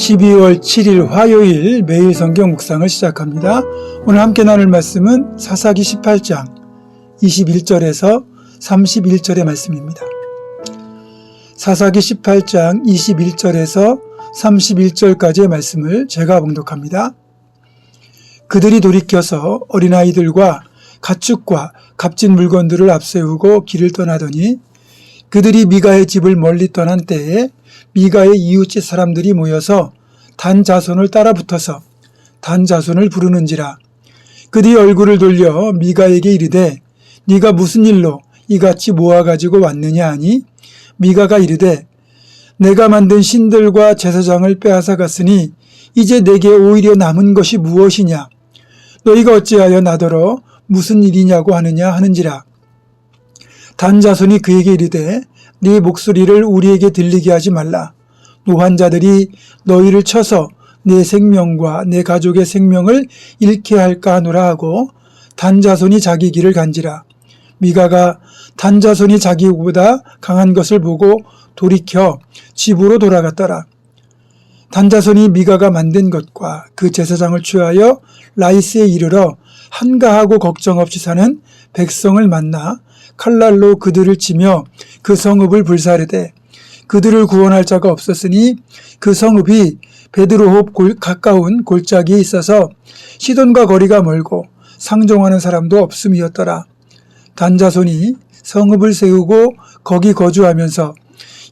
12월 7일 화요일 매일 성경 묵상을 시작합니다. 오늘 함께 나눌 말씀은 사사기 18장 21절에서 31절의 말씀입니다. 사사기 18장 21절에서 31절까지의 말씀을 제가 봉독합니다. 그들이 돌이켜서 어린아이들과 가축과 값진 물건들을 앞세우고 길을 떠나더니 그들이 미가의 집을 멀리 떠난 때에 미가의 이웃집 사람들이 모여서 단 자손을 따라 붙어서 단 자손을 부르는지라. 그들이 얼굴을 돌려 미가에게 이르되 네가 무슨 일로 이같이 모아가지고 왔느냐 하니 미가가 이르되 내가 만든 신들과 제사장을 빼앗아 갔으니 이제 내게 오히려 남은 것이 무엇이냐. 너희가 어찌하여 나더러 무슨 일이냐고 하느냐 하는지라. 단 자손이 그에게 이르되 네 목소리를 우리에게 들리게 하지 말라. 노환자들이 너희를 쳐서 내 생명과 내 가족의 생명을 잃게 할까 하노라 하고 단 자손이 자기 길을 간지라. 미가가 단 자손이 자기보다 강한 것을 보고 돌이켜 집으로 돌아갔더라. 단 자손이 미가가 만든 것과 그 제사장을 취하여 라이스에 이르러 한가하고 걱정 없이 사는 백성을 만나 칼날로 그들을 치며 그 성읍을 불사르되 그들을 구원할 자가 없었으니 그 성읍이 베드로홉 가까운 골짜기에 있어서 시돈과 거리가 멀고 상종하는 사람도 없음이었더라. 단 자손이 성읍을 세우고 거기 거주하면서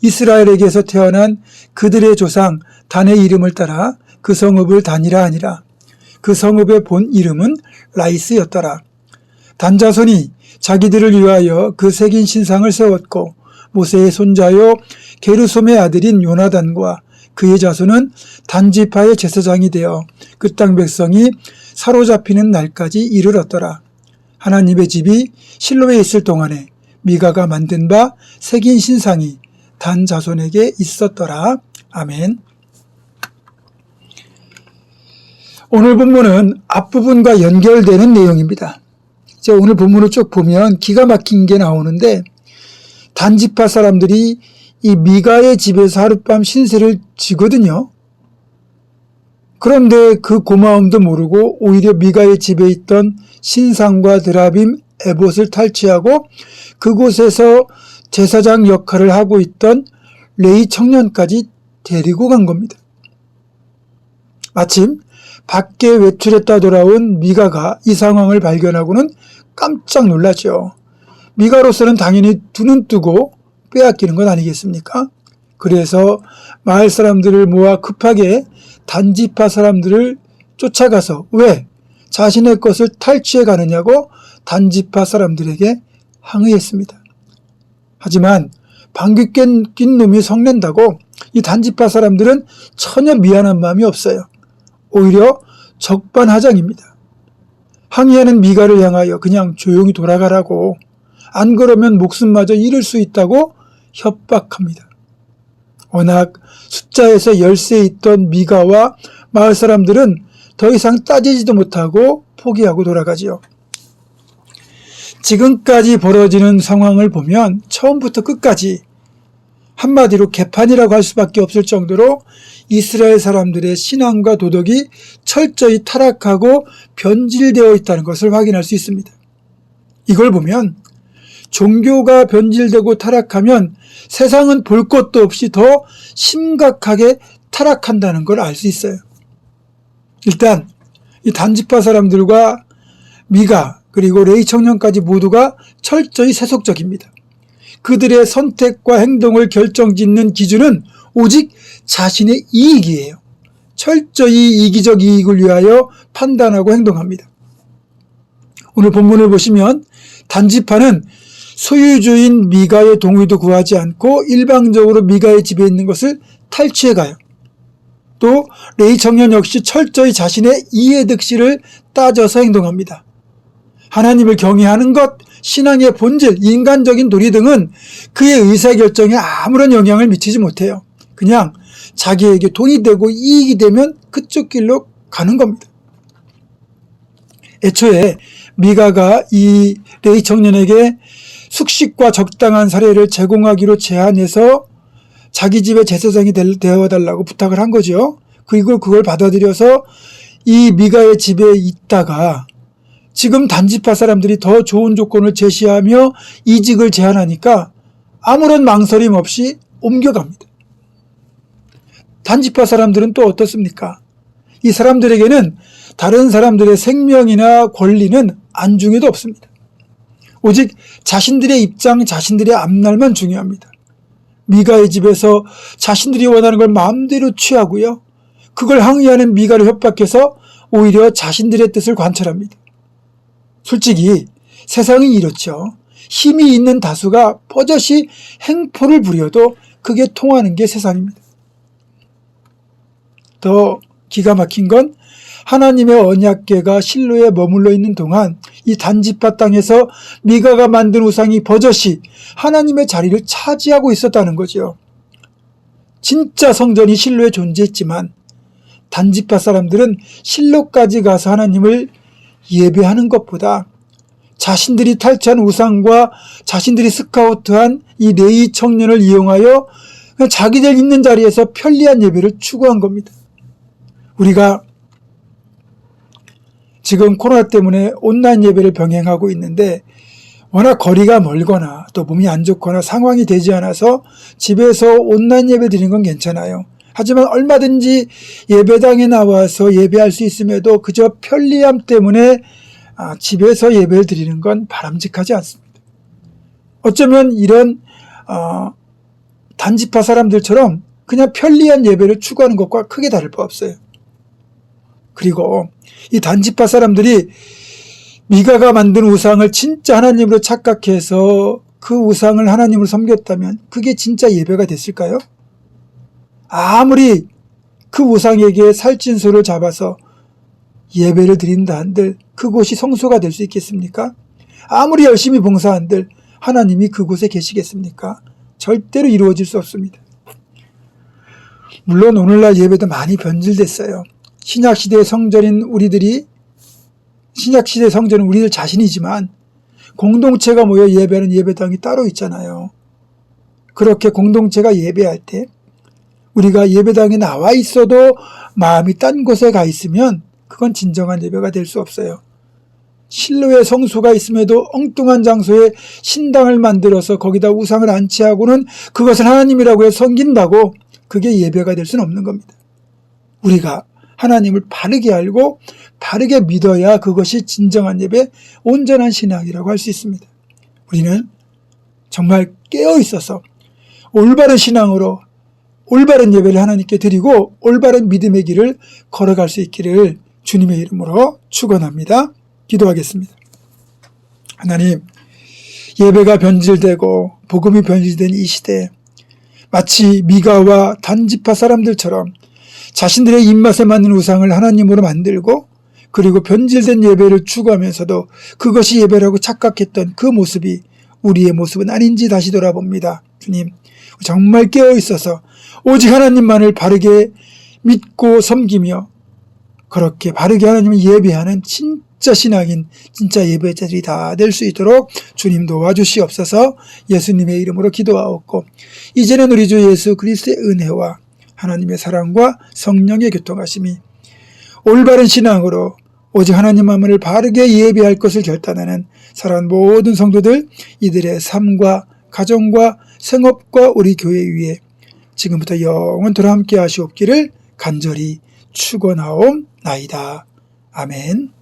이스라엘에게서 태어난 그들의 조상 단의 이름을 따라 그 성읍을 단이라 하니라. 그 성읍의 본 이름은 라이스였더라. 단 자손이 자기들을 위하여 그 새긴 신상을 세웠고 모세의 손자요 게르솜의 아들인 요나단과 그의 자손은 단지파의 제사장이 되어 그 땅 백성이 사로잡히는 날까지 이르렀더라. 하나님의 집이 실로에 있을 동안에 미가가 만든 바 새긴 신상이 단 자손에게 있었더라. 아멘. 오늘 본문은 앞부분과 연결되는 내용입니다. 오늘 본문을 쭉 보면 기가 막힌 게 나오는데 단지파 사람들이 이 미가의 집에서 하룻밤 신세를 지거든요. 그런데 그 고마움도 모르고 오히려 미가의 집에 있던 신상과 드라빔, 에봇을 탈취하고 그곳에서 제사장 역할을 하고 있던 레위 청년까지 데리고 간 겁니다. 마침 밖에 외출했다 돌아온 미가가 이 상황을 발견하고는 깜짝 놀라죠. 미가로서는 당연히 두 눈 뜨고 빼앗기는 건 아니겠습니까? 그래서 마을 사람들을 모아 급하게 단지파 사람들을 쫓아가서 왜 자신의 것을 탈취해 가느냐고 단지파 사람들에게 항의했습니다. 하지만 방귀 낀 놈이 성낸다고 이 단지파 사람들은 전혀 미안한 마음이 없어요. 오히려 적반하장입니다. 항의하는 미가를 향하여 그냥 조용히 돌아가라고, 안 그러면 목숨마저 잃을 수 있다고 협박합니다. 워낙 숫자에서 열세에 있던 미가와 마을 사람들은 더 이상 따지지도 못하고 포기하고 돌아가지요. 지금까지 벌어지는 상황을 보면 처음부터 끝까지 한마디로 개판이라고 할 수밖에 없을 정도로 이스라엘 사람들의 신앙과 도덕이 철저히 타락하고 변질되어 있다는 것을 확인할 수 있습니다. 이걸 보면 종교가 변질되고 타락하면 세상은 볼 것도 없이 더 심각하게 타락한다는 걸 알 수 있어요. 일단 이 단지파 사람들과 미가 그리고 레위 청년까지 모두가 철저히 세속적입니다. 그들의 선택과 행동을 결정짓는 기준은 오직 자신의 이익이에요. 철저히 이기적 이익을 위하여 판단하고 행동합니다. 오늘 본문을 보시면 단지파는 소유주인 미가의 동의도 구하지 않고 일방적으로 미가의 집에 있는 것을 탈취해 가요. 또 레위 청년 역시 철저히 자신의 이해득실을 따져서 행동합니다. 하나님을 경외하는 것, 신앙의 본질, 인간적인 도리 등은 그의 의사결정에 아무런 영향을 미치지 못해요. 그냥 자기에게 돈이 되고 이익이 되면 그쪽 길로 가는 겁니다. 애초에 미가가 이 레위 청년에게 숙식과 적당한 사례를 제공하기로 제안해서 자기 집의 제사장이 되어달라고 부탁을 한 거죠. 그리고 그걸 받아들여서 이 미가의 집에 있다가 지금 단지파 사람들이 더 좋은 조건을 제시하며 이직을 제안하니까 아무런 망설임 없이 옮겨갑니다. 단지파 사람들은 또 어떻습니까? 이 사람들에게는 다른 사람들의 생명이나 권리는 안중에도 없습니다. 오직 자신들의 입장, 자신들의 앞날만 중요합니다. 미가의 집에서 자신들이 원하는 걸 마음대로 취하고요. 그걸 항의하는 미가를 협박해서 오히려 자신들의 뜻을 관철합니다. 솔직히 세상이 이렇죠. 힘이 있는 다수가 버젓이 행포를 부려도 그게 통하는 게 세상입니다. 더 기가 막힌 건 하나님의 언약궤가 실로에 머물러 있는 동안 이 단지파 땅에서 미가가 만든 우상이 버젓이 하나님의 자리를 차지하고 있었다는 거죠. 진짜 성전이 실로에 존재했지만 단지파 사람들은 실로까지 가서 하나님을 예배하는 것보다 자신들이 탈취한 우상과 자신들이 스카우트한 이 레위 청년을 이용하여 그냥 자기들 있는 자리에서 편리한 예배를 추구한 겁니다. 우리가 지금 코로나 때문에 온라인 예배를 병행하고 있는데 워낙 거리가 멀거나 또 몸이 안 좋거나 상황이 되지 않아서 집에서 온라인 예배 드리는 건 괜찮아요. 하지만 얼마든지 예배당에 나와서 예배할 수 있음에도 그저 편리함 때문에 집에서 예배를 드리는 건 바람직하지 않습니다. 어쩌면 이런 단지파 사람들처럼 그냥 편리한 예배를 추구하는 것과 크게 다를 바 없어요. 그리고 이 단지파 사람들이 미가가 만든 우상을 진짜 하나님으로 착각해서 그 우상을 하나님으로 섬겼다면 그게 진짜 예배가 됐을까요? 아무리 그 우상에게 살찐소를 잡아서 예배를 드린다 한들 그곳이 성소가 될 수 있겠습니까? 아무리 열심히 봉사한들 하나님이 그곳에 계시겠습니까? 절대로 이루어질 수 없습니다. 물론 오늘날 예배도 많이 변질됐어요. 신약시대의 성전인 우리들 자신이지만 공동체가 모여 예배하는 예배당이 따로 있잖아요. 그렇게 공동체가 예배할 때 우리가 예배당에 나와 있어도 마음이 딴 곳에 가 있으면 그건 진정한 예배가 될 수 없어요. 실로의 성소가 있음에도 엉뚱한 장소에 신당을 만들어서 거기다 우상을 안치하고는 그것을 하나님이라고 해 섬긴다고 그게 예배가 될 수는 없는 겁니다. 우리가 하나님을 바르게 알고 바르게 믿어야 그것이 진정한 예배, 온전한 신앙이라고 할 수 있습니다. 우리는 정말 깨어 있어서 올바른 신앙으로 올바른 예배를 하나님께 드리고 올바른 믿음의 길을 걸어갈 수 있기를 주님의 이름으로 축원합니다. 기도하겠습니다. 하나님, 예배가 변질되고 복음이 변질된 이 시대에 마치 미가와 단지파 사람들처럼 자신들의 입맛에 맞는 우상을 하나님으로 만들고 그리고 변질된 예배를 추구하면서도 그것이 예배라고 착각했던 그 모습이 우리의 모습은 아닌지 다시 돌아봅니다. 주님, 정말 깨어있어서 오직 하나님만을 바르게 믿고 섬기며 그렇게 바르게 하나님을 예배하는 진짜 신앙인 진짜 예배자들이 다 될 수 있도록 주님 도와주시옵소서. 예수님의 이름으로 기도하옵고 이제는 우리 주 예수 그리스도의 은혜와 하나님의 사랑과 성령의 교통하심이 올바른 신앙으로 오직 하나님만을 바르게 예배할 것을 결단하는 사랑하는 모든 성도들 이들의 삶과 가정과 생업과 우리 교회 위에 지금부터 영원토록 함께 하시옵기를 간절히 축원하옵나이다. 아멘.